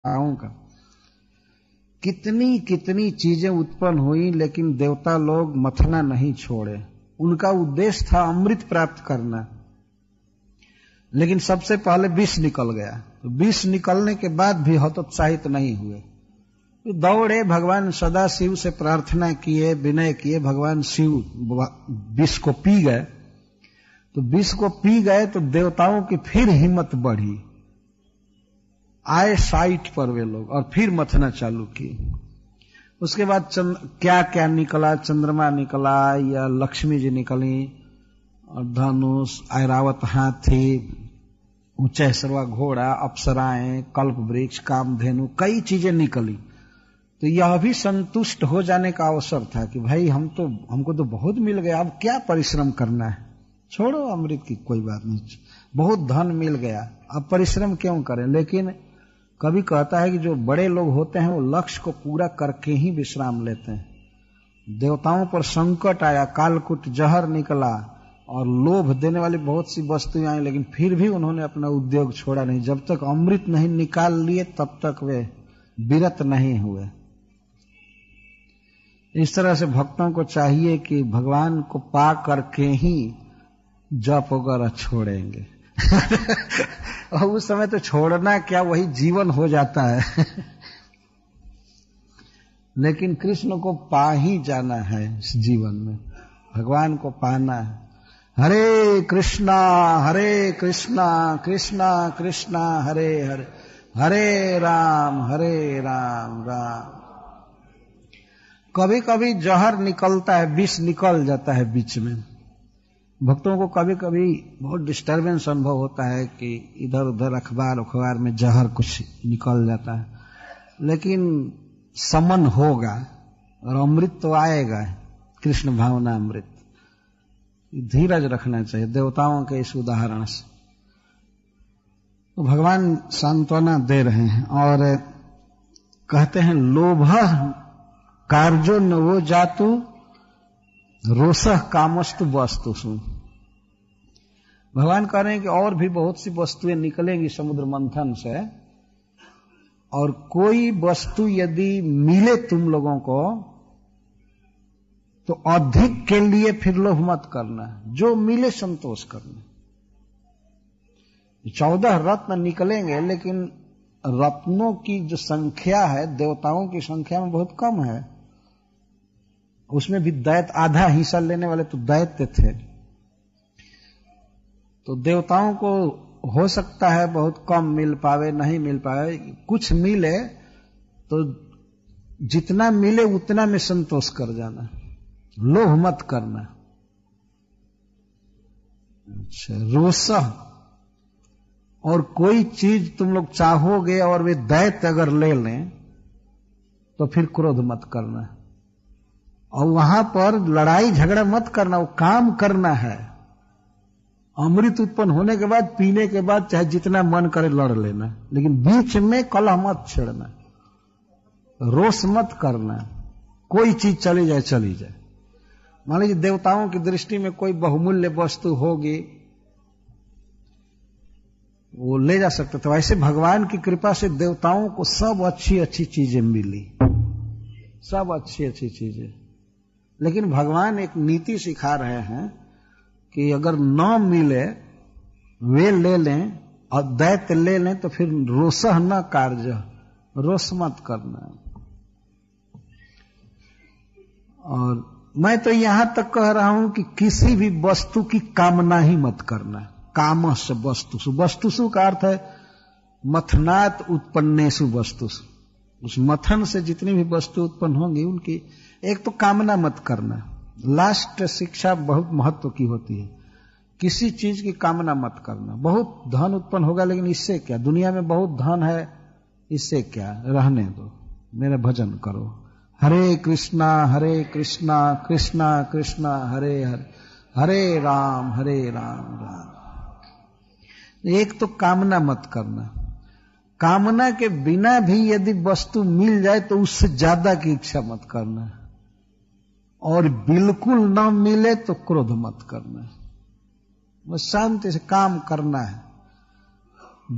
का कितनी कितनी चीजें उत्पन्न हुई, लेकिन देवता लोग मथना नहीं छोड़े। उनका उद्देश्य था अमृत प्राप्त करना, लेकिन सबसे पहले विष निकल गया। तो विष निकलने के बाद भी हतोत्साहित नहीं हुए, तो दौड़े, भगवान सदा शिव से प्रार्थना किए, विनय किए। भगवान शिव विष को पी गए। तो विष को पी गए तो देवताओं की फिर हिम्मत बढ़ी, आए साइट पर वे लोग और फिर मथना चालू किए। उसके बाद क्या क्या निकला, चंद्रमा निकला या लक्ष्मी जी निकली, और धनुष, ऐरावत हाथी, ऊंचैसरवा घोड़ा, अप्सराएं, कल्प वृक्ष, कामधेनु, कई चीजें निकली। तो यह भी संतुष्ट हो जाने का अवसर था कि भाई हमको तो बहुत मिल गया, अब क्या परिश्रम करना है, छोड़ो अमृत की कोई बात नहीं, बहुत धन मिल गया, अब परिश्रम क्यों करें। लेकिन कभी कहता है कि जो बड़े लोग होते हैं वो लक्ष्य को पूरा करके ही विश्राम लेते हैं। देवताओं पर संकट आया, कालकूट जहर निकला और लोभ देने वाली बहुत सी वस्तुएं आई, लेकिन फिर भी उन्होंने अपना उद्योग छोड़ा नहीं। जब तक अमृत नहीं निकाल लिए तब तक वे विरत नहीं हुए। इस तरह से भक्तों को चाहिए कि भगवान को पा करके ही जप वगैरह छोड़ेंगे और उस समय तो छोड़ना क्या, वही जीवन हो जाता है लेकिन कृष्ण को पा ही जाना है इस जीवन में, भगवान को पाना है। हरे कृष्णा कृष्णा कृष्णा हरे हरे, हरे राम राम। कभी कभी जहर निकलता है, विष निकल जाता है बीच में। भक्तों को कभी कभी बहुत डिस्टर्बेंस अनुभव होता है कि इधर उधर अखबार में जहर कुछ निकल जाता है, लेकिन समन होगा और अमृत तो आएगा, कृष्ण भावना अमृत। धीरज रखना चाहिए देवताओं के इस उदाहरण से। तो भगवान सांत्वना दे रहे हैं और कहते हैं लोभ कार्यो न वो जातु रोसह कामस्तु वस्तुषु। भगवान कह रहे हैं कि और भी बहुत सी वस्तुएं निकलेंगी समुद्र मंथन से, और कोई वस्तु यदि मिले तुम लोगों को तो अधिक के लिए फिर लोभ मत करना, जो मिले संतोष करना। 14 रत्न निकलेंगे, लेकिन रत्नों की जो संख्या है देवताओं की संख्या में बहुत कम है। उसमें भी दैत्य, आधा हिस्सा लेने वाले तो दैत्य थे। तो देवताओं को हो सकता है बहुत कम मिल पावे, नहीं मिल पावे। कुछ मिले तो जितना मिले उतना में संतोष कर जाना, लोभ मत करना। अच्छा, रोसह, और कोई चीज तुम लोग चाहोगे और वे दैत्य अगर ले लें तो फिर क्रोध मत करना, और वहां पर लड़ाई झगड़ा मत करना, वो काम करना है। अमृत उत्पन्न होने के बाद, पीने के बाद चाहे जितना मन करे लड़ लेना, लेकिन बीच में कलह मत छेड़ना, रोष मत करना। कोई चीज चली जाए। मान लीजिए देवताओं की दृष्टि में कोई बहुमूल्य वस्तु होगी, वो ले जा सकते। तो ऐसे भगवान की कृपा से देवताओं को सब अच्छी अच्छी चीजें मिली, सब अच्छी अच्छी चीजें। लेकिन भगवान एक नीति सिखा रहे हैं कि अगर न मिले वे ले लें और दैत्य ले लें तो फिर रोसह न कार्य, रोष मत करना। और मैं तो यहां तक कह रहा हूं कि किसी भी वस्तु की कामना ही मत करना। कामस्य वस्तुषु, वस्तुषु का अर्थ है मथनात् उत्पन्नेषु वस्तुषु। उस मथन से जितनी भी वस्तु उत्पन्न होंगी उनकी एक तो कामना मत करना। लास्ट शिक्षा बहुत महत्व की होती है, किसी चीज की कामना मत करना। बहुत धन उत्पन्न होगा, लेकिन इससे क्या, दुनिया में बहुत धन है, इससे क्या, रहने दो, मेरा भजन करो। हरे कृष्णा कृष्णा कृष्णा हरे हरे, हरे राम राम। एक तो कामना मत करना। कामना के बिना भी यदि वस्तु मिल जाए तो उससे ज्यादा की इच्छा मत करना, और बिल्कुल न मिले तो क्रोध मत करना। बस शांति से काम करना है,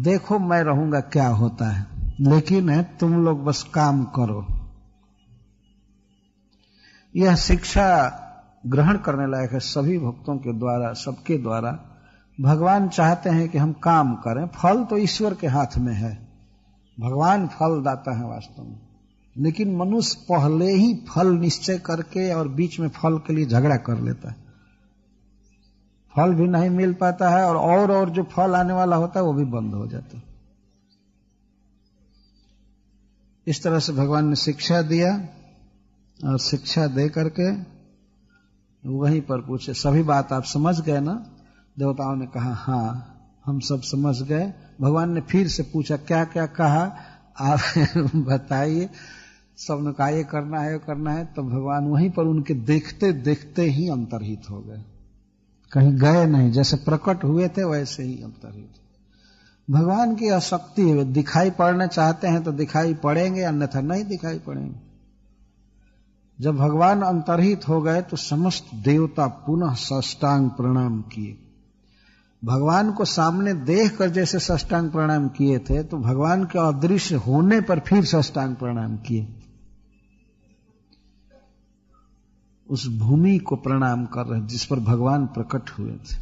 देखो मैं रहूंगा क्या होता है। लेकिन तुम लोग बस काम करो। यह शिक्षा ग्रहण करने लायक है सभी भक्तों के द्वारा, सबके द्वारा। भगवान चाहते हैं कि हम काम करें, फल तो ईश्वर के हाथ में है, भगवान फल दाता है वास्तव में, लेकिन मनुष्य पहले ही फल निश्चय करके और बीच में फल के लिए झगड़ा कर लेता है, फल भी नहीं मिल पाता है और जो फल आने वाला होता है वो भी बंद हो जाता है। इस तरह से भगवान ने शिक्षा दिया और शिक्षा दे करके वहीं पर पूछे, सभी बात आप समझ गए ना? देवताओं ने कहा हाँ हम सब समझ गए। भगवान ने फिर से पूछा क्या क्या कहा आप बताइए। सब ने कहा ये करना है, करना है। तो भगवान वहीं पर उनके देखते देखते ही अंतर्हित हो गए, कहीं गए नहीं, जैसे प्रकट हुए थे वैसे ही अंतर्हित। भगवान की आसक्ति है, दिखाई पड़ना चाहते हैं तो दिखाई पड़ेंगे, अन्यथा नहीं दिखाई पड़ेंगे। जब भगवान अंतर्हित हो गए तो समस्त देवता पुनः साष्टांग प्रणाम किए। भगवान को सामने देखकर जैसे साष्टांग प्रणाम किए थे, तो भगवान के अदृश्य होने पर फिर साष्टांग प्रणाम किए। उस भूमि को प्रणाम कर रहे जिस पर भगवान प्रकट हुए थे।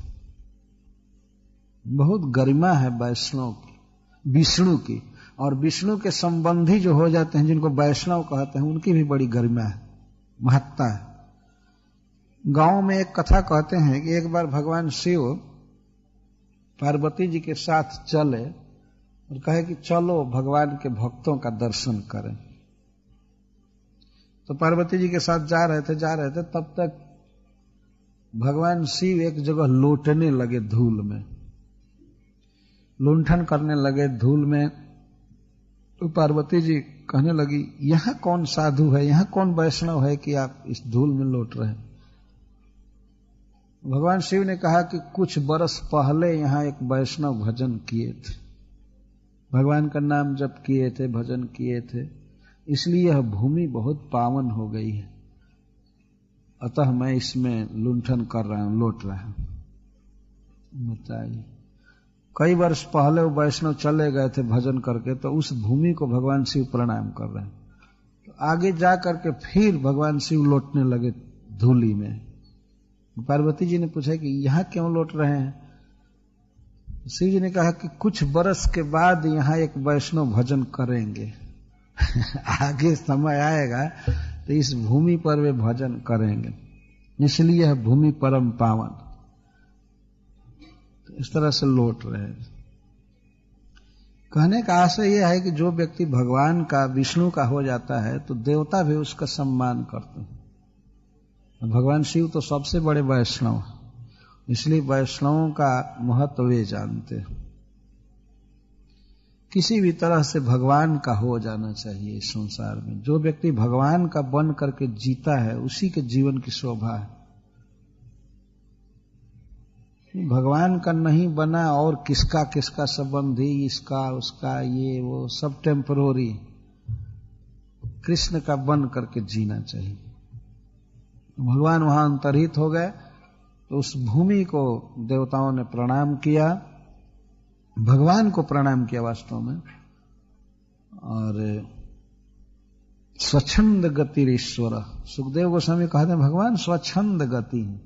बहुत गरिमा है वैष्णव की, विष्णु की, और विष्णु के संबंधी जो हो जाते हैं जिनको वैष्णव कहते हैं उनकी भी बड़ी गरिमा है, महत्ता है। गांव में एक कथा कहते हैं कि एक बार भगवान शिव पार्वती जी के साथ चले और कहे कि चलो भगवान के भक्तों का दर्शन करें। तो पार्वती जी के साथ जा रहे थे, तब तक भगवान शिव एक जगह लोटने लगे, धूल में लुंठन करने लगे धूल में। तो पार्वती जी कहने लगी यहां कौन साधु है, यहां कौन वैष्णव है कि आप इस धूल में लौट रहे हैं। भगवान शिव ने कहा कि कुछ बरस पहले यहां एक वैष्णव भजन किए थे, भगवान का नाम जप किए थे, भजन किए थे, इसलिए यह भूमि बहुत पावन हो गई है, अतः मैं इसमें लुंठन कर रहा हूं, लौट रहा हूं। बताइए, कई वर्ष पहले वो वैष्णव चले गए थे भजन करके, तो उस भूमि को भगवान शिव प्रणाम कर रहे हैं। तो आगे जा करके फिर भगवान शिव लौटने लगे धूली में। पार्वती जी ने पूछा कि यहां क्यों लौट रहे हैं? शिव जी ने कहा कि कुछ बरस के बाद यहां एक वैष्णव भजन करेंगे आगे समय आएगा तो इस भूमि पर वे भजन करेंगे, इसलिए यह भूमि परम पावन। तो इस तरह से लौट रहे हैं। कहने का आशय यह है कि जो व्यक्ति भगवान का, विष्णु का हो जाता है तो देवता भी उसका सम्मान करते हैं। भगवान शिव तो सबसे बड़े वैष्णव हैं, इसलिए वैष्णवों का महत्व वे जानते हैं। किसी भी तरह से भगवान का हो जाना चाहिए इस संसार में। जो व्यक्ति भगवान का बन करके जीता है उसी के जीवन की शोभा है। भगवान का नहीं बना और किसका किसका संबंधी, इसका उसका, ये वो सब टेम्परोरी। कृष्ण का बन करके जीना चाहिए। भगवान वहां अंतर्हित हो गए तो उस भूमि को देवताओं ने प्रणाम किया, भगवान को प्रणाम किया वास्तव में। और स्वच्छंद गतिरीश्वर, सुखदेव गोस्वामी कहते हैं भगवान स्वच्छंद गति है,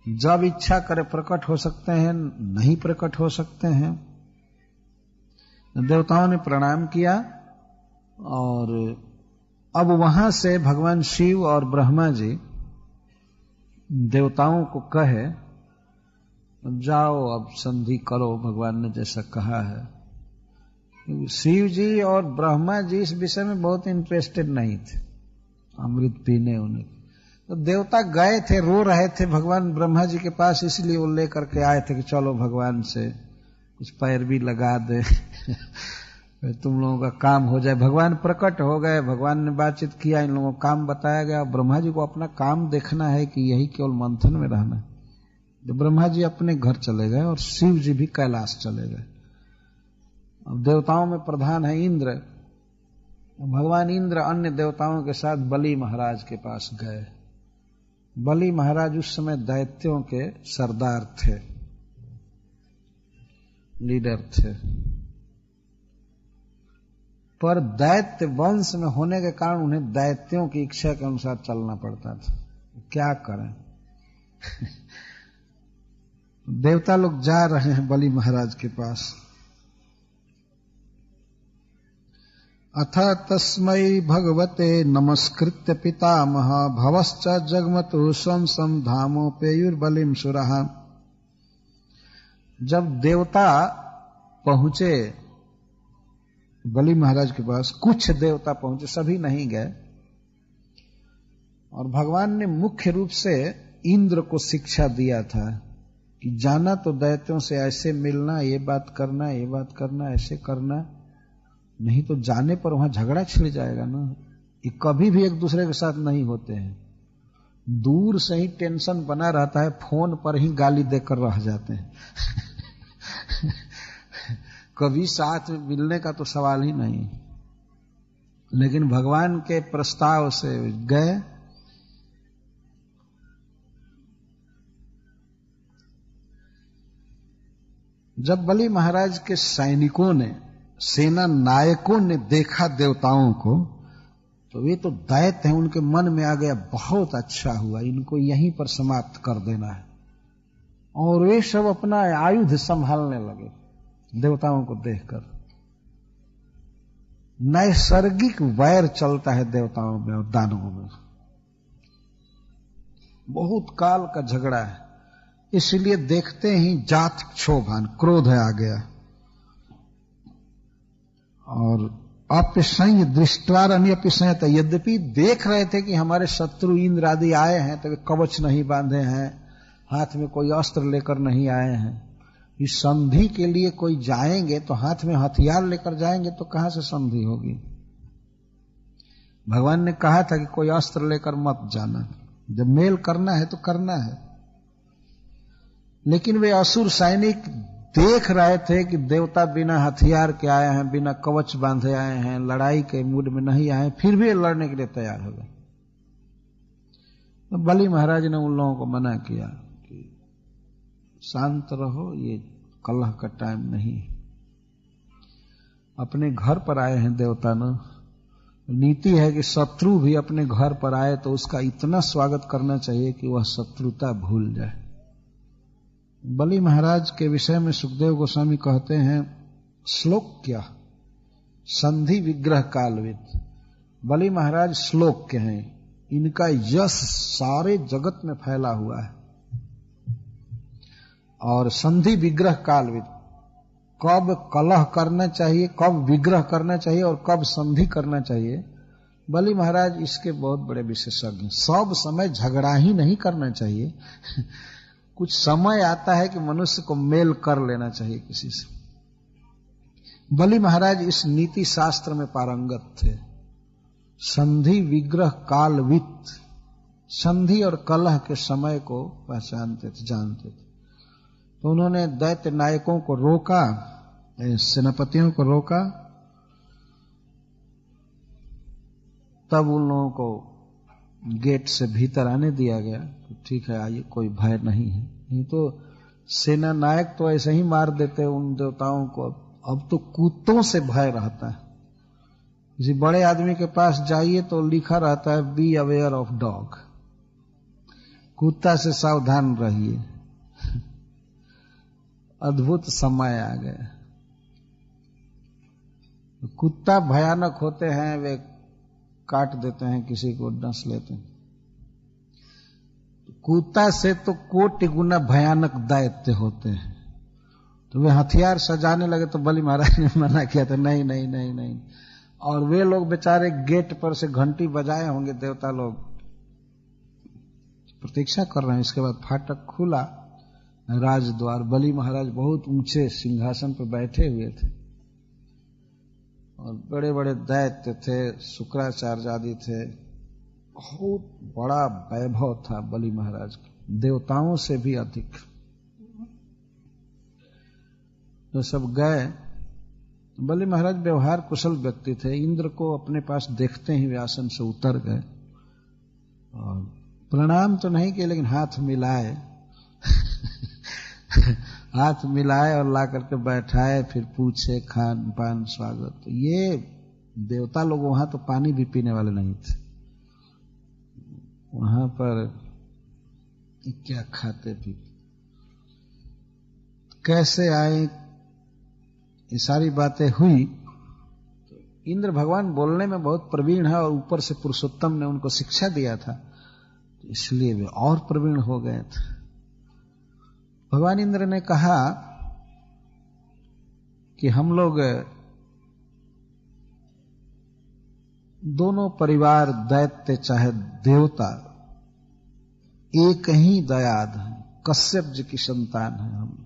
जब इच्छा करे प्रकट हो सकते हैं, नहीं प्रकट हो सकते हैं। देवताओं ने प्रणाम किया और अब वहां से भगवान शिव और ब्रह्मा जी देवताओं को कहे जाओ अब संधि करो, भगवान ने जैसा कहा है। शिव जी और ब्रह्मा जी इस विषय में बहुत इंटरेस्टेड नहीं थे अमृत पीने उन्हें। तो देवता गए थे, रो रहे थे भगवान ब्रह्मा जी के पास, इसलिए वो लेकर के आए थे कि चलो भगवान से कुछ पैर भी लगा दे तुम लोगों का काम हो जाए। भगवान प्रकट हो गए, भगवान ने बातचीत किया, इन लोगों को काम बताया गया। ब्रह्मा जी को अपना काम देखना है कि यही केवल मंथन में रहना है। तो ब्रह्मा जी अपने घर चले गए और शिव जी भी कैलाश चले गए। अब देवताओं में प्रधान है इंद्र। भगवान इंद्र अन्य देवताओं के साथ बलि महाराज के पास गए। बलि महाराज उस समय दैत्यों के सरदार थे, लीडर थे। पर दैत्य वंश में होने के कारण उन्हें दैत्यों की इच्छा के अनुसार चलना पड़ता था। क्या करें? देवता लोग जा रहे हैं बलि महाराज के पास। अथ तस्मै भगवते नमस्कृत्य पितामह भवश्च जगमतु स्वं सम धामोपेयुर्बलिम सुरः। जब देवता पहुंचे बलि महाराज के पास, कुछ देवता पहुंचे, सभी नहीं गए, और भगवान ने मुख्य रूप से इंद्र को शिक्षा दिया था कि जाना तो दैत्यों से ऐसे मिलना, ये बात करना, ये बात करना, ऐसे करना, नहीं तो जाने पर वहां झगड़ा छिड़ जाएगा ना। ये कभी भी एक दूसरे के साथ नहीं होते हैं, दूर से ही टेंशन बना रहता है, फोन पर ही गाली देकर रह जाते हैं। कभी साथ में मिलने का तो सवाल ही नहीं। लेकिन भगवान के प्रस्ताव से गए। जब बलि महाराज के सैनिकों ने, सेना नायकों ने देखा देवताओं को, तो वे तो दैत्य हैं, उनके मन में आ गया बहुत अच्छा हुआ, इनको यहीं पर समाप्त कर देना है। और वे सब अपना आयुध संभालने लगे देवताओं को देखकर। नैसर्गिक वैर चलता है देवताओं में और दानवों में, बहुत काल का झगड़ा है। इसलिए देखते ही जात क्षोभान, क्रोध आ गया। और अपिसंय दृष्टवारण्य अपिसंयत, यद्यपि देख रहे थे कि हमारे शत्रु इंद्र आदि आए हैं, तो वे कवच नहीं बांधे हैं, हाथ में कोई अस्त्र लेकर नहीं आए हैं। इस संधि के लिए कोई जाएंगे तो हाथ में हथियार लेकर जाएंगे, तो कहां से संधि होगी? भगवान ने कहा था कि कोई अस्त्र लेकर मत जाना, जब मेल करना है तो करना है। लेकिन वे असुर सैनिक देख रहे थे कि देवता बिना हथियार के आए हैं, बिना कवच बांधे आए हैं, लड़ाई के मूड में नहीं आए, फिर भी लड़ने के लिए तैयार हो गए। तो बलि महाराज ने उन लोगों को मना किया कि शांत रहो, ये कलह का टाइम नहीं। अपने घर पर आए हैं देवता न, नीति है कि शत्रु भी अपने घर पर आए तो उसका इतना स्वागत करना चाहिए कि वह शत्रुता भूल जाए। बलि महाराज के विषय में सुखदेव गोस्वामी कहते हैं, श्लोक क्या संधि विग्रह कालविद। बलि महाराज श्लोक के हैं, इनका यश सारे जगत में फैला हुआ है। और संधि विग्रह कालविद, कब कलह करना चाहिए, कब विग्रह करना चाहिए और कब संधि करना चाहिए, बलि महाराज इसके बहुत बड़े विशेषज्ञ। सब समय झगड़ा ही नहीं करना चाहिए। कुछ समय आता है कि मनुष्य को मेल कर लेना चाहिए किसी से। बलि महाराज इस नीति शास्त्र में पारंगत थे। संधि विग्रह कालवित, संधि और कलह के समय को पहचानते थे, जानते थे। तो उन्होंने दैत्य नायकों को रोका, सेनापतियों को रोका, तब उन लोगों को गेट से भीतर आने दिया गया। तो ठीक है, आइए, कोई भय नहीं है। नहीं तो सेना नायक तो ऐसे ही मार देते उन देवताओं को। अब तो कुत्तों से भय रहता है। किसी बड़े आदमी के पास जाइए तो लिखा रहता है, बी अवेयर ऑफ डॉग, कुत्ता से सावधान रहिए। अद्भुत समय आ गया। कुत्ता भयानक होते हैं, वे काट देते हैं, किसी को डस लेते हैं। कुत्ता से तो कोटि गुना भयानक दैत्य होते हैं। तो वे हथियार सजाने लगे तो बलि महाराज ने मना किया था, नहीं नहीं नहीं नहीं। और वे लोग बेचारे गेट पर से घंटी बजाए होंगे, देवता लोग प्रतीक्षा कर रहे हैं। इसके बाद फाटक खुला, राजद्वार, बलि महाराज बहुत ऊंचे सिंहासन पर बैठे हुए थे और बड़े बड़े दैत्य थे, शुक्राचार्य आदि थे। बहुत बड़ा वैभव था बलि महाराज का, देवताओं से भी अधिक। तो सब गए। बलि महाराज व्यवहार कुशल व्यक्ति थे। इंद्र को अपने पास देखते ही वे आसन से उतर गए और प्रणाम तो नहीं किए, लेकिन हाथ मिलाए। हाथ मिलाए और ला करके बैठाए, फिर पूछे खान पान स्वागत। ये देवता लोग वहां तो पानी भी पीने वाले नहीं थे, वहां पर क्या खाते पीते, कैसे आए, ये सारी बातें हुई। इंद्र भगवान बोलने में बहुत प्रवीण है और ऊपर से पुरुषोत्तम ने उनको शिक्षा दिया था, तो इसलिए वे और प्रवीण हो गए थे। भगवान इंद्र ने कहा कि हम लोग दोनों परिवार, दैत्य चाहे देवता, एक ही दयाद है, कश्यप जी की संतान है हम।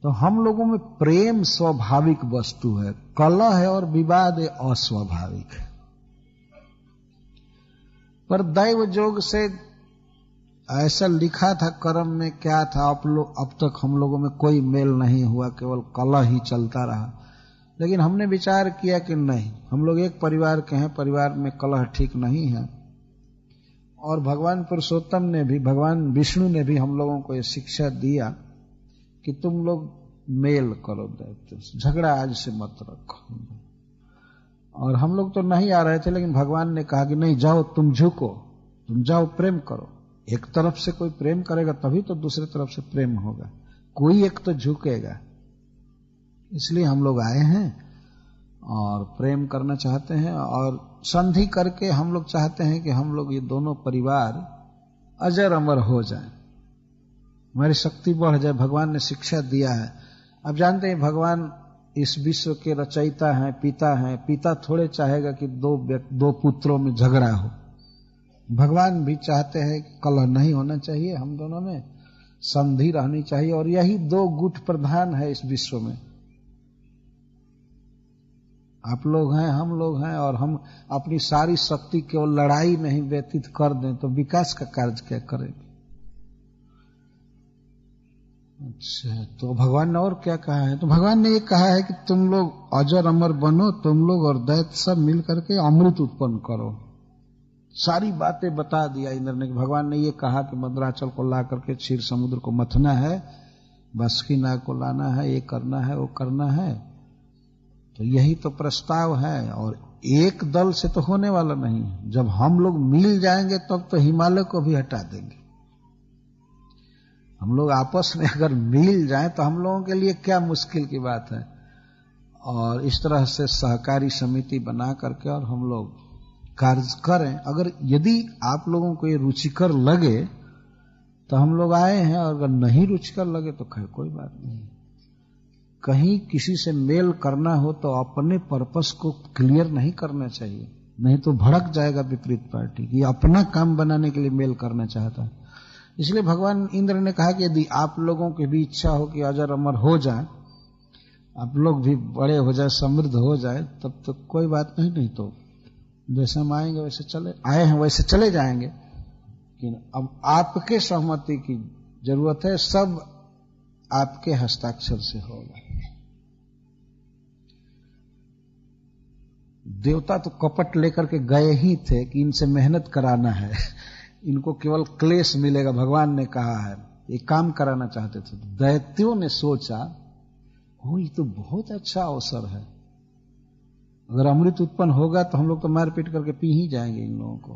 तो हम लोगों में प्रेम स्वाभाविक वस्तु है, कलह और विवाद अस्वाभाविक है। पर दैव जोग से ऐसा लिखा था, कर्म में क्या था, अब तक हम लोगों में कोई मेल नहीं हुआ, केवल कलह ही चलता रहा। लेकिन हमने विचार किया कि नहीं, हम लोग एक परिवार के हैं, परिवार में कलह ठीक नहीं है। और भगवान पुरुषोत्तम ने भी, भगवान विष्णु ने भी हम लोगों को यह शिक्षा दिया कि तुम लोग मेल करो, दैत्य झगड़ा आज से मत रखो। और हम लोग तो नहीं आ रहे थे, लेकिन भगवान ने कहा कि नहीं, जाओ, तुम झुको, तुम जाओ, प्रेम करो। एक तरफ से कोई प्रेम करेगा तभी तो दूसरी तरफ से प्रेम होगा, कोई एक तो झुकेगा। इसलिए हम लोग आए हैं और प्रेम करना चाहते हैं, और संधि करके हम लोग चाहते हैं कि हम लोग ये दोनों परिवार अजर अमर हो जाएं, हमारी शक्ति बढ़ जाए। भगवान ने शिक्षा दिया है। अब जानते हैं भगवान इस विश्व के रचयिता हैं, पिता हैं। पिता थोड़े चाहेगा कि दो पुत्रों में झगड़ा हो। भगवान भी चाहते हैं कि कलह नहीं होना चाहिए, हम दोनों में संधि रहनी चाहिए, और यही दो गुट प्रधान है इस विश्व में। आप लोग हैं, हम लोग हैं, और हम अपनी सारी शक्ति केवल लड़ाई में ही व्यतीत कर दें तो विकास का कार्य क्या करेंगे। अच्छा, तो भगवान ने और क्या कहा है? तो भगवान ने ये कहा है कि तुम लोग अजर अमर बनो, तुम लोग और दैत्य सब मिल करके अमृत उत्पन्न करो। सारी बातें बता दिया इंद्र ने। भगवान ने ये कहा कि मंदराचल को ला करके क्षीर समुद्र को मथना है, बासुकी नाग को लाना है, ये करना है, वो करना है। तो यही तो प्रस्ताव है, और एक दल से तो होने वाला नहीं है। जब हम लोग मिल जाएंगे तब तो हिमालय को भी हटा देंगे। हम लोग आपस में अगर मिल जाएं तो हम लोगों के लिए क्या मुश्किल की बात है। और इस तरह से सहकारी समिति बना करके और हम लोग कार्य करें। अगर यदि आप लोगों को ये रुचिकर लगे तो हम लोग आए हैं, और अगर नहीं रुचिकर लगे तो खैर कोई बात नहीं। कहीं किसी से मेल करना हो तो अपने पर्पस को क्लियर नहीं करना चाहिए, नहीं तो भड़क जाएगा विपरीत पार्टी कि अपना काम बनाने के लिए मेल करना चाहता है। इसलिए भगवान इंद्र ने कहा कि यदि आप लोगों की भी इच्छा हो कि अजर अमर हो जाए, आप लोग भी बड़े हो जाए, समृद्ध हो जाए, तब तो कोई बात नहीं। नहीं तो जैसे हम आएंगे वैसे आए हैं वैसे चले जाएंगे। लेकिन अब आपके सहमति की जरूरत है, सब आपके हस्ताक्षर से होगा। देवता तो कपट लेकर के गए ही थे कि इनसे मेहनत कराना है, इनको केवल क्लेश मिलेगा। भगवान ने कहा है, ये काम कराना चाहते थे। दैत्यों ने सोचा, ये तो बहुत अच्छा अवसर है, अगर अमृत उत्पन्न होगा तो हम लोग तो मार पीट करके पी ही जाएंगे इन लोगों को।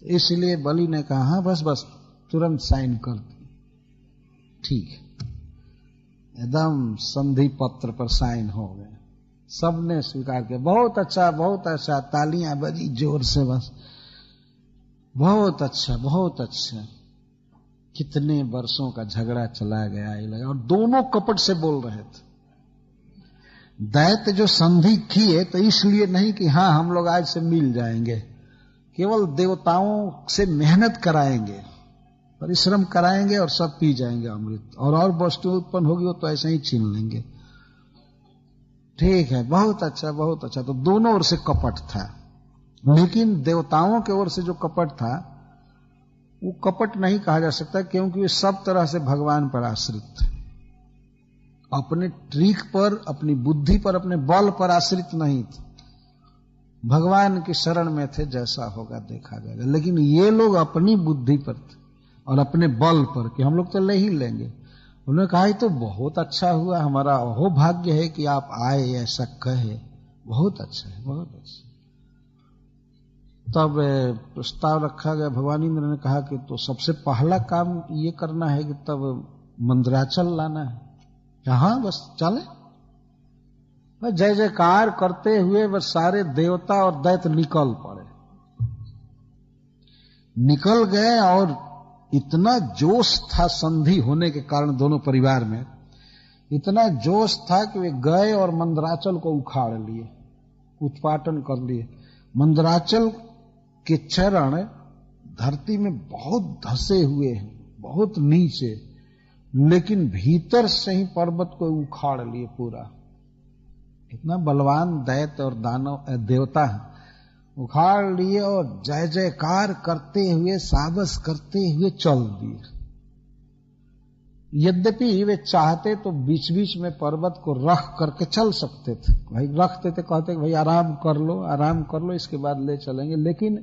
तो इसलिए बलि ने कहा, हाँ बस तुरंत साइन कर दी। ठीक है, एकदम संधि पत्र पर साइन हो गए, सबने स्वीकार किया। बहुत अच्छा, बहुत अच्छा, तालियां बजी जोर से, बस बहुत अच्छा, बहुत अच्छा। कितने वर्षों का झगड़ा चला गया, और दोनों कपट से बोल रहे थे। दैत्य जो संधि किए तो इसलिए नहीं कि हाँ हम लोग आज से मिल जाएंगे, केवल देवताओं से मेहनत कराएंगे, परिश्रम कराएंगे, और सब पी जाएंगे अमृत, और वस्तु उत्पन्न होगी वो तो ऐसे ही छीन लेंगे। ठीक है, बहुत अच्छा, बहुत अच्छा। तो दोनों ओर से कपट था, लेकिन देवताओं के ओर से जो कपट था वो कपट नहीं कहा जा सकता, क्योंकि वे सब तरह से भगवान पर आश्रित थे। अपने ट्रिक पर, अपनी बुद्धि पर, अपने बल पर आश्रित नहीं थे, भगवान की शरण में थे। जैसा होगा देखा जाएगा। लेकिन ये लोग अपनी बुद्धि पर थे और अपने बल पर कि हम लोग तो ले ही लेंगे। उन्होंने कहा, तो बहुत अच्छा हुआ, हमारा अहो भाग्य है कि आप आए, ऐसा कहे। बहुत अच्छा है, बहुत अच्छा। तब प्रस्ताव रखा गया, भगवान इंद्र ने कहा कि तो सबसे पहला काम ये करना है कि तब मंदराचल लाना है। हाँ बस चले। जय जयकार करते हुए बस सारे देवता और दैत्य निकल पड़े, निकल गए। और इतना जोश था संधि होने के कारण दोनों परिवार में, इतना जोश था कि वे गए और मंदराचल को उखाड़ लिए, उत्पाटन कर लिए। मंदराचल के चरण धरती में बहुत धसे हुए हैं, बहुत नीचे, लेकिन भीतर से ही पर्वत को उखाड़ लिए पूरा। इतना बलवान दैत्य और दानव देवता है, उखाड़ लिए और जय जयकार करते हुए, साबस करते हुए चल दिए। यद्यपि वे चाहते तो बीच बीच में पर्वत को रख करके चल सकते थे, भाई रखते थे, कहते भाई आराम कर लो, आराम कर लो, इसके बाद ले चलेंगे। लेकिन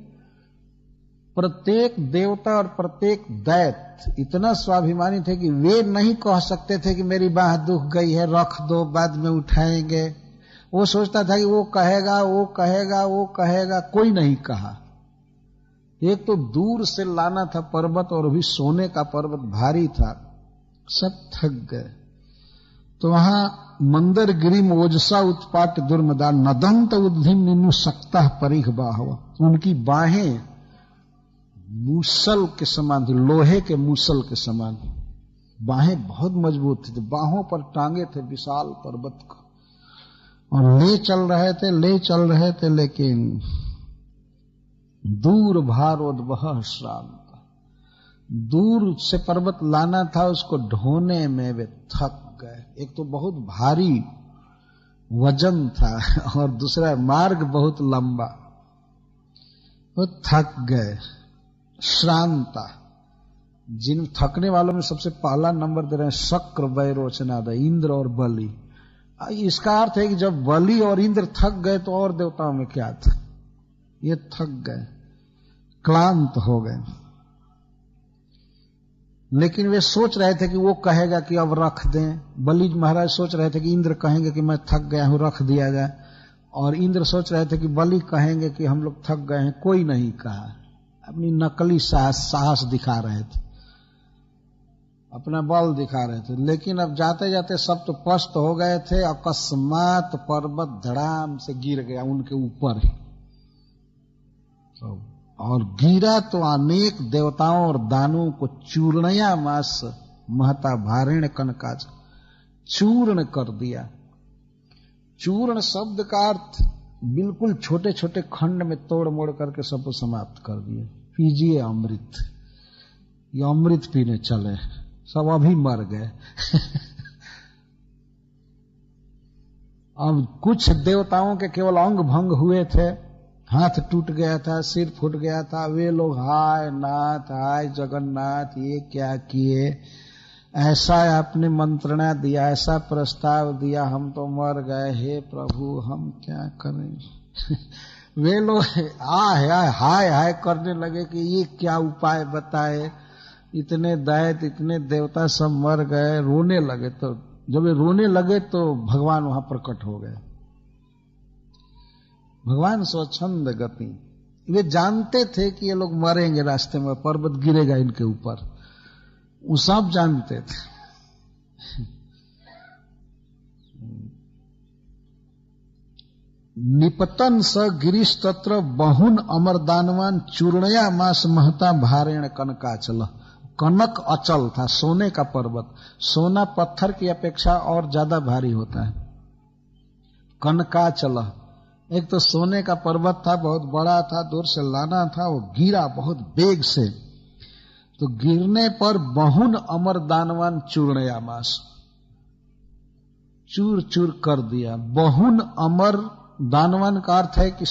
प्रत्येक देवता और प्रत्येक दैत्य इतना स्वाभिमानी थे कि वे नहीं कह सकते थे कि मेरी बाह दुख गई है, रख दो, बाद में उठाएंगे। वो सोचता था कि वो कहेगा, वो कहेगा, वो कहेगा, कोई नहीं कहा। एक तो दूर से लाना था पर्वत, और भी सोने का पर्वत भारी था, सब थक गए। तो वहां मंदरगिरी में ओजसा उत्पाट दुर्मदा नदंत उद्धिम निनु सक्ता परिघ बाहवा, उनकी बाहें मूसल के समान थी, लोहे के मूसल के समान। बाहें बहुत मजबूत थी, बाहों पर टांगे थे विशाल पर्वत को, और ले चल रहे थे, ले चल रहे थे। लेकिन दूर भारोद्वह श्रांत, दूर से पर्वत लाना था, उसको ढोने में वे थक गए। एक तो बहुत भारी वजन था, और दूसरा मार्ग बहुत लंबा, वो थक गए। श्रांता, जिन थकने वालों में सबसे पहला नंबर दे रहे हैं शक्र वैरोचनाद, इंद्र और बलि। इसका अर्थ है कि जब बलि और इंद्र थक गए तो और देवताओं में क्या था, ये थक गए, क्लांत हो गए। लेकिन वे सोच रहे थे कि वो कहेगा कि अब रख दें। बलि महाराज सोच रहे थे कि इंद्र कहेंगे कि मैं थक गया हूं, रख दिया जाए। और इंद्र सोच रहे थे कि बलि कहेंगे कि हम लोग थक गए हैं। कोई नहीं कहा, अपनी नकली साहस दिखा रहे थे, अपना बल दिखा रहे थे। लेकिन अब जाते जाते सब तो पस्त हो गए थे। अकस्मात पर्वत धड़ाम से गिर गया उनके ऊपर ही, और गिरा तो अनेक देवताओं और दानवों को चूर्णया मास महता भारेण कनकाज, चूर्ण कर दिया। चूर्ण शब्द का अर्थ बिल्कुल छोटे छोटे खंड में तोड़ मोड़ करके सबको समाप्त कर दिया। पीजिए अमृत, ये अमृत पीने चले, सब अभी मर गए। अब कुछ देवताओं के केवल अंग भंग हुए थे, हाथ टूट गया था, सिर फूट गया था। वे लोग हाय नाथ, हाय जगन्नाथ, ये क्या किए, ऐसा आपने मंत्रणा दिया, ऐसा प्रस्ताव दिया, हम तो मर गए, हे प्रभु हम क्या करें। वे लोग हाय हाय हाय करने लगे कि ये क्या उपाय बताए, इतने दैत्य इतने देवता सब मर गए, रोने लगे। तो जब वे रोने लगे तो भगवान वहां प्रकट हो गए। भगवान स्वच्छंद गति, वे जानते थे कि ये लोग मरेंगे रास्ते में, पर्वत गिरेगा इनके ऊपर, वो सब जानते थे। निपतन स गिरीश तत्र बहुन अमर दानवान चूर्णया मास महता भारेण कनकाचल। कनक अचल था, सोने का पर्वत। सोना पत्थर की अपेक्षा और ज्यादा भारी होता है। कनकाचल, एक तो सोने का पर्वत था, बहुत बड़ा था, दूर से लाना था, वो गिरा बहुत बेग से। तो गिरने पर बहुन अमर दानवान चूर्णया मास, चूर चूर कर दिया। बहुन अमर दानवान का अर्थ है कि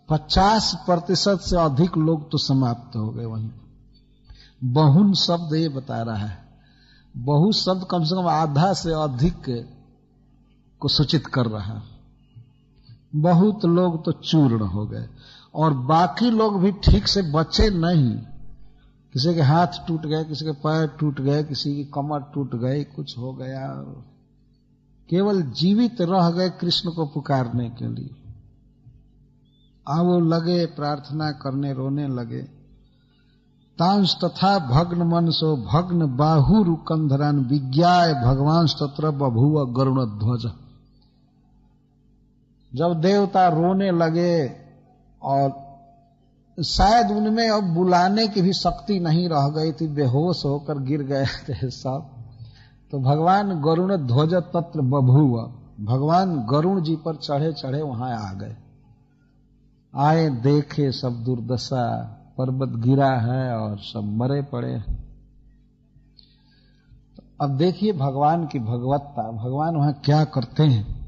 50% से अधिक लोग तो समाप्त हो गए वहीं। बहुन शब्द ये बता रहा है, बहु शब्द कम से कम आधा से अधिक को सूचित कर रहा है। बहुत लोग तो चूर्ण हो गए, और बाकी लोग भी ठीक से बचे नहीं। किसी के हाथ टूट गए, किसी के पैर टूट गए, किसी की कमर टूट गई, कुछ हो गया। केवल जीवित रह गए कृष्ण को पुकारने के लिए। अब वो लगे प्रार्थना करने, रोने लगे। तांस तथा भग्न मनसो भग्न बाहुरु कंधरान विज्ञाय भगवान तत्र बभूव गरुण ध्वज। जब देवता रोने लगे और शायद उनमें अब बुलाने की भी शक्ति नहीं रह गई थी, बेहोश होकर गिर गए थे सब, तो भगवान गरुण ध्वज तत्र बभूव, भगवान गरुण जी पर चढ़े चढ़े वहां आ गए। आए, देखे सब दुर्दशा, पर्वत गिरा है और सब मरे पड़े हैं। तो अब देखिए भगवान की भगवत्ता, भगवान वहां क्या करते हैं।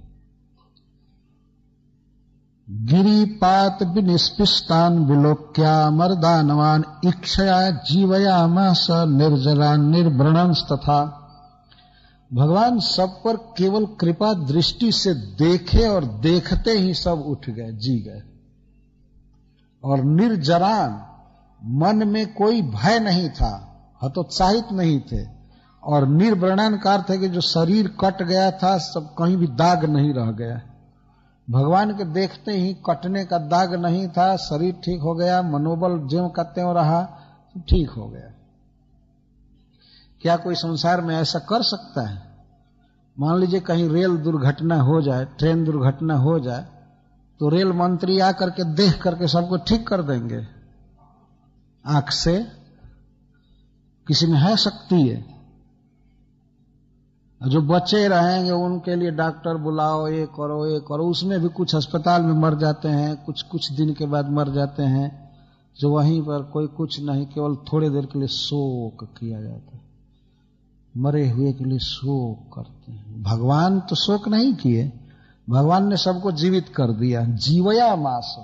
गिरिपात विनिष्पिष्टान विलोक्या मर्दानवान इक्षया जीवयामास निर्जरान निर्वृणंस तथा। भगवान सब पर केवल कृपा दृष्टि से देखे और देखते ही सब उठ गए, जी गए। और निर्जरान, मन में कोई भय नहीं था, हतोत्साहित नहीं थे। और निर्वृणन का अर्थ है कि जो शरीर कट गया था सब कहीं भी दाग नहीं रह गया। भगवान के देखते ही कटने का दाग नहीं था, शरीर ठीक हो गया, मनोबल ज्यों का त्यों रहा, ठीक हो गया। क्या कोई संसार में ऐसा कर सकता है? मान लीजिए कहीं रेल दुर्घटना हो जाए, ट्रेन दुर्घटना हो जाए, तो रेल मंत्री आकर के देख करके सबको ठीक कर देंगे आंख से? किसी में है शक्ति है? जो बचे रहेंगे उनके लिए डॉक्टर बुलाओ, ये करो ये करो। उसमें भी कुछ अस्पताल में मर जाते हैं, कुछ दिन के बाद मर जाते हैं, जो वहीं पर कोई कुछ नहीं, केवल थोड़ी देर के लिए शोक किया जाता है, मरे हुए के लिए शोक करते हैं। भगवान तो शोक नहीं किए, भगवान ने सबको जीवित कर दिया। जीवया मास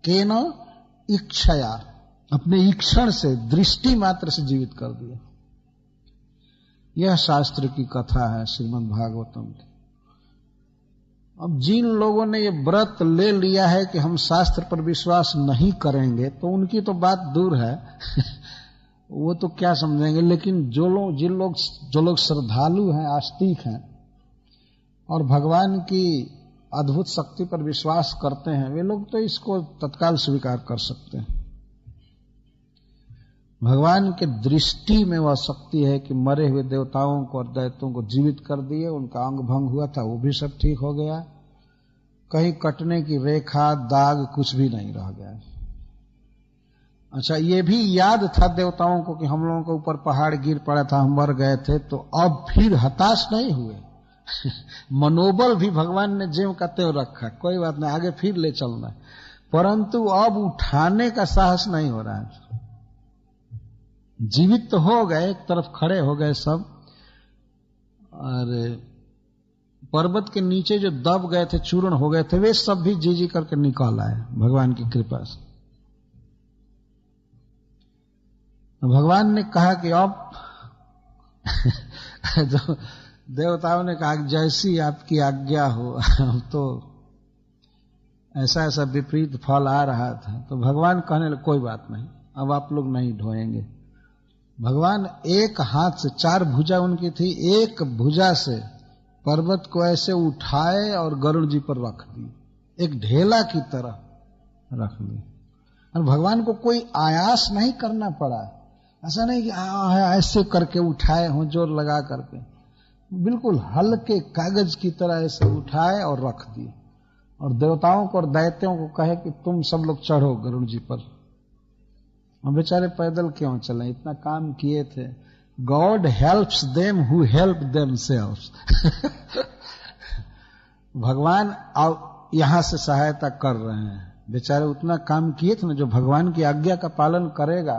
केन इक्षया, अपने ईक्षण से, दृष्टि मात्र से जीवित कर दिया। यह शास्त्र की कथा है श्रीमद् भागवतम की। अब जिन लोगों ने ये व्रत ले लिया है कि हम शास्त्र पर विश्वास नहीं करेंगे, तो उनकी तो बात दूर है वो तो क्या समझेंगे। लेकिन जो लोग श्रद्धालु हैं, आस्तिक हैं और भगवान की अद्भुत शक्ति पर विश्वास करते हैं, वे लोग तो इसको तत्काल स्वीकार कर सकते हैं। भगवान के दृष्टि में वह शक्ति है कि मरे हुए देवताओं को और दैत्यों को जीवित कर दिए, उनका अंग भंग हुआ था वो भी सब ठीक हो गया, कहीं कटने की रेखा दाग कुछ भी नहीं रह गया। अच्छा, ये भी याद था देवताओं को कि हम लोगों के ऊपर पहाड़ गिर पड़ा था, हम मर गए थे, तो अब फिर हताश नहीं हुए मनोबल भी भगवान ने ज्यों का त्यों रखा, कोई बात नहीं, आगे फिर ले चलना है। परंतु अब उठाने का साहस नहीं हो रहा है। जीवित तो हो गए, एक तरफ खड़े हो गए सब, और पर्वत के नीचे जो दब गए थे, चूर्ण हो गए थे, वे सब भी जी करके निकल आए भगवान की कृपा से। भगवान ने कहा कि अब जो देवताओं ने कहा जैसी आपकी आज्ञा हो, अब तो ऐसा ऐसा विपरीत फल आ रहा था, तो भगवान कहने लगे कोई बात नहीं, अब आप लोग नहीं ढोएंगे। भगवान एक हाथ से, 4 भुजा उनकी थी, एक भुजा से पर्वत को ऐसे उठाए और गरुड़ जी पर रख दी, एक ढेला की तरह रख दी। और भगवान को कोई आयास नहीं करना पड़ा, ऐसा नहीं कि ऐसे करके उठाए हों जोर लगा करके, बिल्कुल हल्के कागज की तरह ऐसे उठाए और रख दिए। और देवताओं को और दैत्यों को कहे कि तुम सब लोग चढ़ो गरुड़ जी पर। और बेचारे पैदल क्यों चले, इतना काम किए थे। God helps them who help themselves भगवान अब यहां से सहायता कर रहे हैं। बेचारे उतना काम किए थे ना, जो भगवान की आज्ञा का पालन करेगा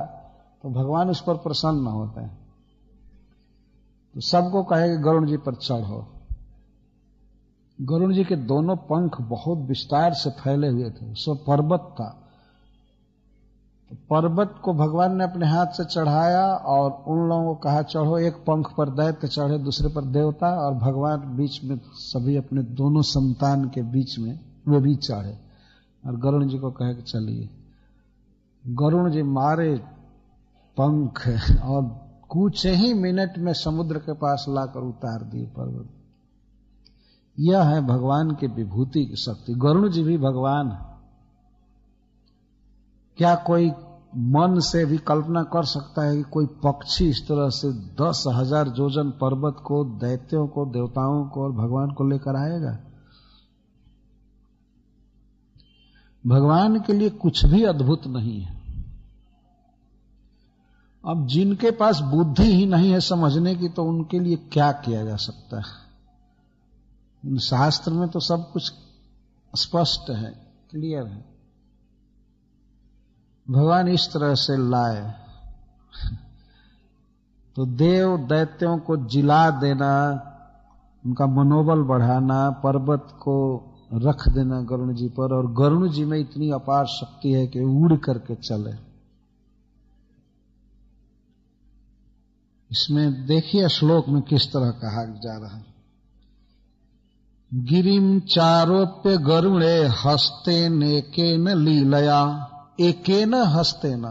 तो भगवान उस पर प्रसन्न होता है। तो सबको कहे कि गरुड़ जी पर चढ़ो। गरुड़ जी के दोनों पंख बहुत विस्तार से फैले हुए थे, सो पर्वत था। तो पर्वत को भगवान ने अपने हाथ से चढ़ाया और उन लोगों को कहा चढ़ो। एक पंख पर दैत्य चढ़े, दूसरे पर देवता, और भगवान बीच में सभी अपने दोनों संतान के बीच में वे भी चढ़े और गरुड़ जी को कहे कि चलिए। गरुड़ जी मारे पंख और कुछ ही मिनट में समुद्र के पास लाकर उतार दिए पर्वत। यह है भगवान के विभूति की शक्ति। गरुड़ जी भी भगवान है, क्या कोई मन से भी कल्पना कर सकता है कि कोई पक्षी इस तरह से 10,000 योजन पर्वत को, दैत्यों को, देवताओं को और भगवान को लेकर आएगा? भगवान के लिए कुछ भी अद्भुत नहीं है। अब जिनके पास बुद्धि ही नहीं है समझने की, तो उनके लिए क्या किया जा सकता है? शास्त्र में तो सब कुछ स्पष्ट है, क्लियर है। भगवान इस तरह से लाए तो देव दैत्यों को जिला देना, उनका मनोबल बढ़ाना, पर्वत को रख देना गरुण जी पर, और गरुण जी में इतनी अपार शक्ति है कि उड़ करके चले। इसमें देखिए श्लोक में किस तरह कहा जा रहा है। गिरिम चारोप्य गरुणे हस्तेन एकेन लीलया, एकेन हस्तेन।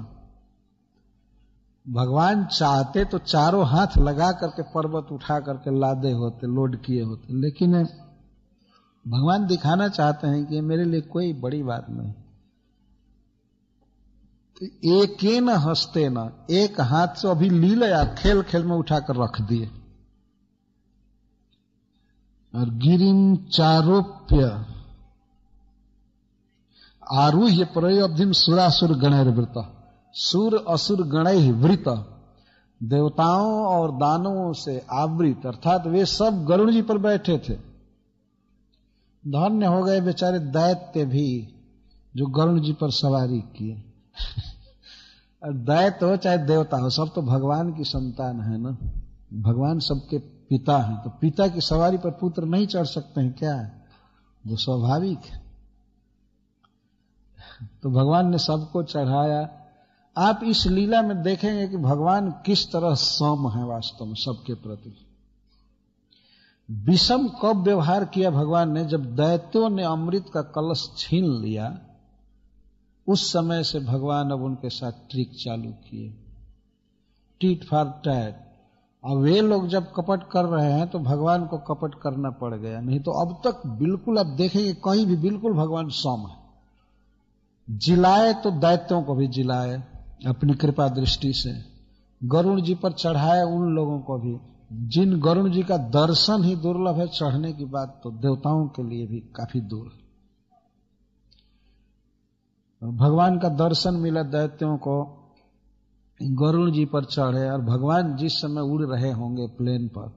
भगवान चाहते तो चारों हाथ लगा करके पर्वत उठा करके लादे होते, लोड किए होते, लेकिन भगवान दिखाना चाहते हैं कि ये मेरे लिए कोई बड़ी बात नहीं। तो एकेन हस्तेन, एक हाथ से अभी लीलया, खेल खेल में उठाकर रख दिए। और गिरिम चारोप्य आरूह्य प्रयोधिम सुरासुर गणैर्वृत, सुर असुर गणैः वृत, देवताओं और दानवों से आवृत, अर्थात वे सब गरुण जी पर बैठे थे। धन्य हो गए बेचारे दैत्य भी जो गरुण जी पर सवारी किए। दैत्य हो चाहे देवता हो, सब तो भगवान की संतान है ना। भगवान सबके पिता हैं, तो पिता की सवारी पर पुत्र नहीं चढ़ सकते हैं क्या? वो स्वाभाविक है। तो भगवान ने सबको चढ़ाया। आप इस लीला में देखेंगे कि भगवान किस तरह सौम्य है वास्तव में सबके प्रति। विषम कब व्यवहार किया भगवान ने? जब दैत्यों ने अमृत का कलश छीन लिया, उस समय से भगवान अब उनके साथ ट्रिक चालू किए, टीट फॉर टैट। अब वे लोग जब कपट कर रहे हैं तो भगवान को कपट करना पड़ गया, नहीं तो अब तक बिल्कुल, अब देखेंगे कहीं भी बिल्कुल भगवान सौम्य है। जिलाए तो दैत्यों को भी जिलाए अपनी कृपा दृष्टि से, गरुण जी पर चढ़ाए उन लोगों को भी जिन गरुण जी का दर्शन ही दुर्लभ है, चढ़ने की बात तो देवताओं के लिए भी काफी दूर है। भगवान का दर्शन मिला दैत्यों को, गरुण जी पर चढ़े, और भगवान जिस समय उड़ रहे होंगे प्लेन पर,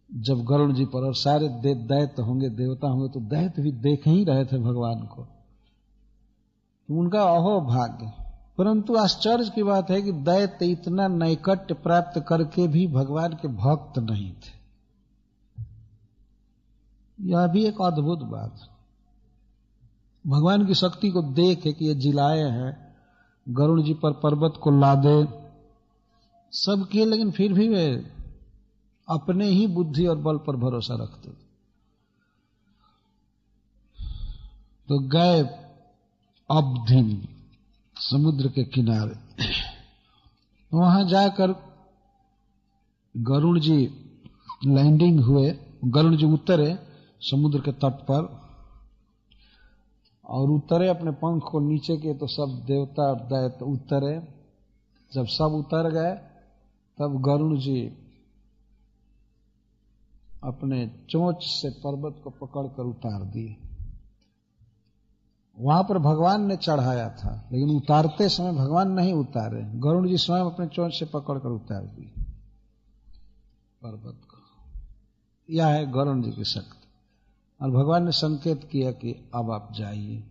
जब गरुण जी पर, और सारे दैत्य होंगे, देवता होंगे, तो दैत्य भी देख ही रहे थे भगवान को, तो उनका अहो भाग्य। परंतु आश्चर्य की बात है कि दैत्य इतना नैकट्य प्राप्त करके भी भगवान के भक्त नहीं थे। यह भी एक अद्भुत बात है। भगवान की शक्ति को देख कि ये जिलाए हैं, गरुड़ जी पर पर्वत को लादे, सब किए, लेकिन फिर भी वे अपने ही बुद्धि और बल पर भरोसा रखते थे। तो गए अब्धिम, समुद्र के किनारे। वहां जाकर गरुड़ जी लैंडिंग हुए, गरुड़ जी उतरे समुद्र के तट पर, और उतरे अपने पंख को नीचे किए तो सब देवता और दैत्य उतरे। जब सब उतर गए तब गरुड़ जी अपने चोंच से पर्वत को पकड़कर उतार दिए। वहां पर भगवान ने चढ़ाया था, लेकिन उतारते समय भगवान नहीं उतारे, गरुड़ जी स्वयं अपने चोंच से पकड़कर उतार दिए पर्वत को। यह है गरुड़ जी की शक्ति। और भगवान ने संकेत किया कि अब आप जाइए,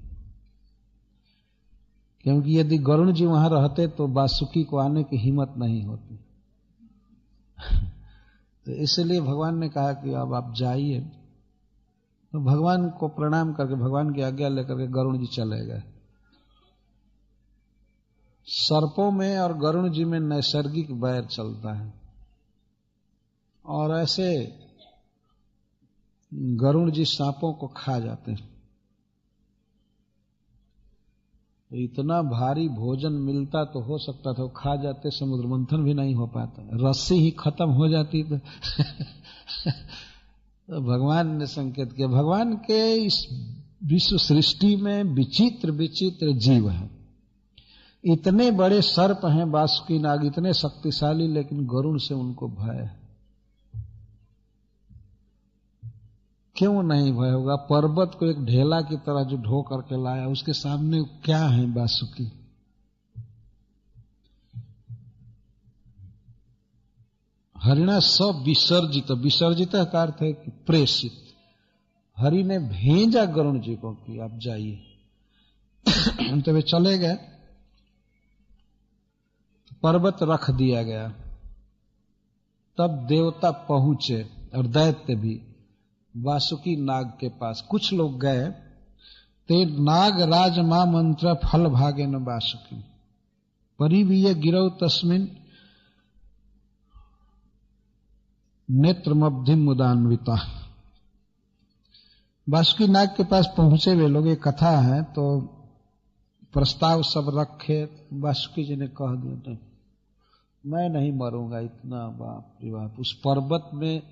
क्योंकि यदि गरुड़ जी वहां रहते तो वासुकी को आने की हिम्मत नहीं होती। तो इसलिए भगवान ने कहा कि अब आप जाइए। तो भगवान को प्रणाम करके, भगवान की आज्ञा लेकर के गरुड़ जी चले गए। सर्पों में और गरुड़ जी में नैसर्गिक वैर चलता है, और ऐसे गरुड़ जी सांपों को खा जाते हैं। तो इतना भारी भोजन मिलता तो हो सकता था वो खा जाते, समुद्र मंथन भी नहीं हो पाता, रस्सी ही खत्म हो जाती। तो भगवान ने संकेत किया। भगवान के इस विश्व सृष्टि में विचित्र विचित्र जीव है, इतने बड़े सर्प हैं वासुकी नाग, इतने शक्तिशाली, लेकिन गरुड़ से उनको भय है। क्यों नहीं भय होगा? पर्वत को एक ढेला की तरह जो ढो करके लाया, उसके सामने क्या है वासुकी? हरिणा सब विसर्जित, विसर्जित का अर्थ है कि प्रेषित। हरि ने भेजा गरुड़ जी को कि आप जाइए। तो वे चले गए, पर्वत रख दिया गया। तब देवता पहुंचे और दैत्य भी वासुकी नाग के पास। कुछ लोग गए, ते नाग राज मा मंत्र फल भागे न वासुकी परिवीय गिरौ तस्मिन नेत्रमब्धि मुदान्विता। वासुकी नाग के पास पहुंचे वे लोग, ये कथा है। तो प्रस्ताव सब रखे, वासुकी जी ने कह दिया नहीं, मैं नहीं मरूंगा इतना। बाप रे बाप, उस पर्वत में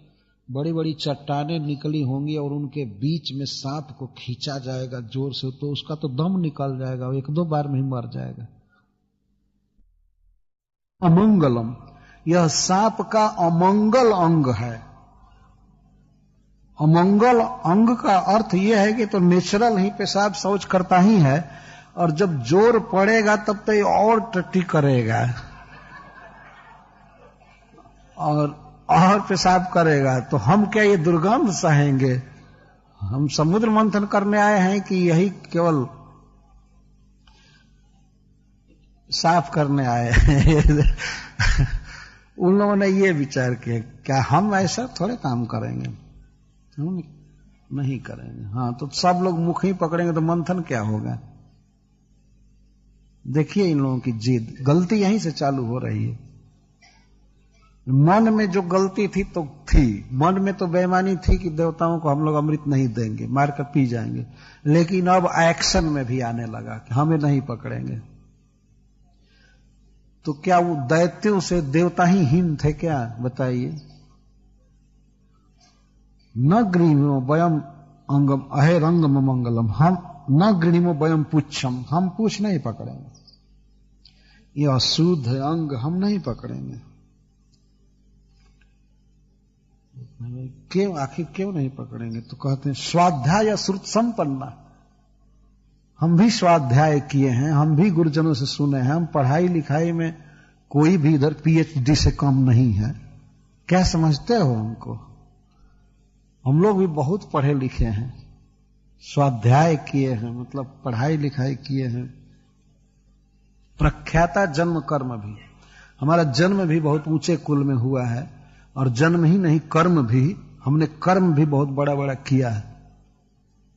बड़ी बड़ी चट्टानें निकली होंगी और उनके बीच में सांप को खींचा जाएगा जोर से, तो उसका तो दम निकल जाएगा, एक दो बार में ही मर जाएगा। अमंगलम, यह सांप का अमंगल अंग है। अमंगल अंग का अर्थ यह है कि तो नेचुरल ही पेशाब शौच करता ही है, और जब जोर पड़ेगा तब तो ये और टट्टी करेगा और पेशाब करेगा। तो हम क्या ये दुर्गंध सहेंगे? हम समुद्र मंथन करने आए हैं कि यही केवल साफ करने आए हैं? उन लोगों ने ये विचार किया, क्या हम ऐसा थोड़े काम करेंगे? हम नहीं करेंगे। हाँ, तो सब लोग मुख ही पकड़ेंगे तो मंथन क्या होगा? देखिए इन लोगों की जिद, गलती यहीं से चालू हो रही है। मन में जो गलती थी तो थी, मन में तो बेईमानी थी कि देवताओं को हम लोग अमृत नहीं देंगे, मार कर पी जाएंगे, लेकिन अब एक्शन में भी आने लगा कि हमें नहीं पकड़ेंगे। तो क्या वो दैत्यों से देवता ही हीन थे क्या? बताइए। न गृणीमो वयम अंगम अहे रंगम मंगलम, हम न गृणीमो वयम पुच्छम, हम पूछ नहीं पकड़ेंगे, ये अशुद्ध अंग हम नहीं पकड़ेंगे। क्यों? आखिर क्यों नहीं पकड़ेंगे? तो कहते हैं स्वाध्याय श्रुत संपन्ना, हम भी स्वाध्याय किए हैं, हम भी गुरुजनों से सुने हैं, हम पढ़ाई लिखाई में कोई भी इधर पीएचडी से कम नहीं है। क्या समझते हो हमको? हम लोग भी बहुत पढ़े लिखे हैं, स्वाध्याय किए हैं, मतलब पढ़ाई लिखाई किए हैं। प्रख्याता जन्म कर्म भी, हमारा जन्म भी बहुत ऊंचे कुल में हुआ है, और जन्म ही नहीं कर्म भी, हमने कर्म भी बहुत बड़ा बड़ा किया है।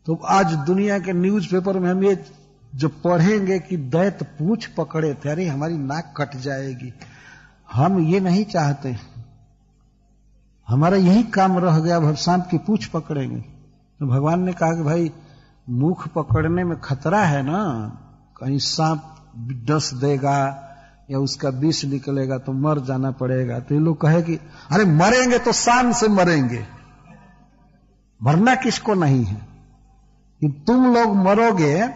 तो आज दुनिया के न्यूज़पेपर में हम ये जो पढ़ेंगे कि दैत्य पूंछ पकड़े थे, अरे हमारी नाक कट जाएगी। हम ये नहीं चाहते, हमारा यही काम रह गया, अब सांप की पूंछ पकड़ेंगे। तो भगवान ने कहा कि भाई मुख पकड़ने में खतरा है ना, कहीं सांप डस देगा या उसका विष निकलेगा तो मर जाना पड़ेगा। तो ये लोग कहे कि अरे मरेंगे तो शान से मरेंगे, मरना किसको नहीं है। कि तुम लोग मरोगे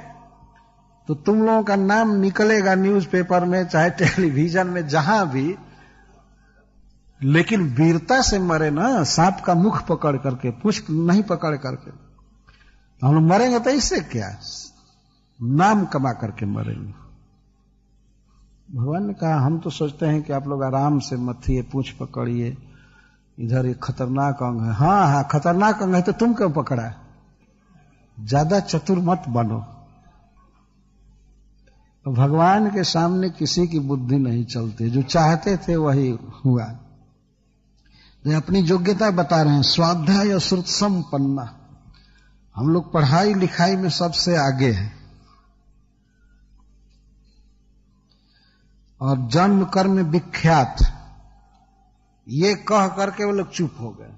तो तुम लोगों का नाम निकलेगा न्यूज़पेपर में, चाहे टेलीविजन में, जहां भी, लेकिन वीरता से मरे ना, सांप का मुख पकड़ करके, पूंछ नहीं पकड़ करके। हम लोग मरेंगे तो इससे क्या, नाम कमा करके मरेंगे। भगवान ने कहा हम तो सोचते हैं कि आप लोग आराम से मथिए, पूंछ पकड़िए, इधर एक खतरनाक अंग है। हाँ हाँ, खतरनाक अंग है तो तुम क्यों पकड़ा है? ज्यादा चतुर मत बनो। तो भगवान के सामने किसी की बुद्धि नहीं चलती, जो चाहते थे वही हुआ। तो अपनी योग्यता बता रहे हैं, स्वाध्याय श्रुत संपन्ना, हम लोग पढ़ाई लिखाई में सबसे आगे हैं, और जन्म कर्म विख्यात, ये कह करके वो लोग चुप हो गए,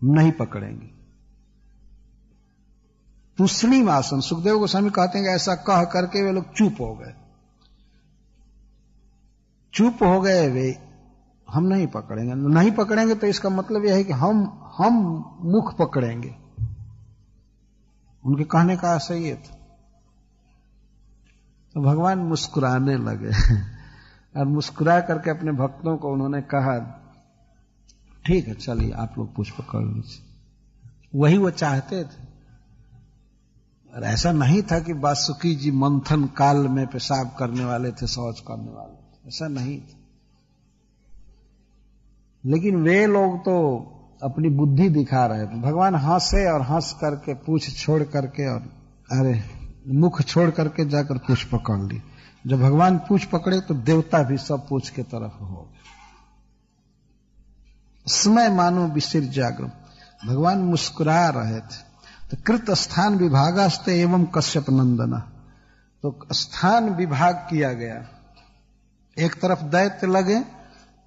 नहीं पकड़ेंगे। तुस्लीम आसन, सुखदेव गोस्वामी कहते हैं कि ऐसा कह करके वे लोग चुप हो गए। चुप हो गए वे, हम नहीं पकड़ेंगे। नहीं पकड़ेंगे तो इसका मतलब यह है कि हम मुख पकड़ेंगे। उनके कहने का आशय ये था। तो भगवान मुस्कुराने लगे और मुस्कुरा करके अपने भक्तों को उन्होंने कहा, ठीक है चलिए आप लोग पुष्प कर लीजिए। वही वो चाहते थे। और ऐसा नहीं था कि वासुकी जी मंथन काल में पेशाब करने वाले थे, शौच करने वाले थे, ऐसा नहीं था। लेकिन वे लोग तो अपनी बुद्धि दिखा रहे थे। भगवान हंसे और हंस करके पूछ छोड़ करके और अरे मुख छोड़ करके जाकर पूछ पकड़ ली। जब भगवान पूछ पकड़े तो देवता भी सब पूछ के तरफ हो। समय मानो विसिर जागृत, भगवान मुस्कुरा रहे थे। तो कृत स्थान विभागास्ते एवं कश्यप नंदना, तो स्थान विभाग किया गया। एक तरफ दैत्य लगे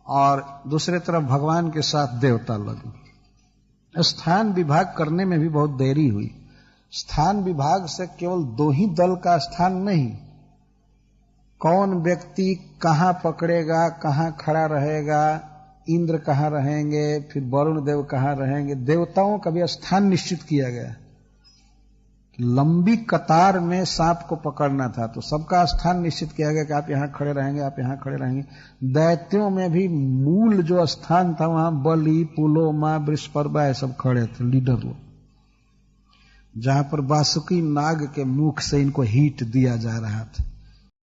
और दूसरे तरफ भगवान के साथ देवता लगे। स्थान विभाग करने में भी बहुत देरी हुई। स्थान विभाग से केवल 2 ही दल का स्थान नहीं, कौन व्यक्ति कहां पकड़ेगा, कहां खड़ा रहेगा, इंद्र कहां रहेंगे, फिर वरुण देव कहां रहेंगे, देवताओं का भी स्थान निश्चित किया गया। लंबी कतार में सांप को पकड़ना था तो सबका स्थान निश्चित किया गया कि आप यहां खड़े रहेंगे, आप यहां खड़े रहेंगे। दैत्यों में भी मूल जो स्थान था वहां बलि, पुलोमा, बृहस्पति सब खड़े थे, लीडर लोग, जहां पर वासुकी नाग के मुख से इनको हीट दिया जा रहा था।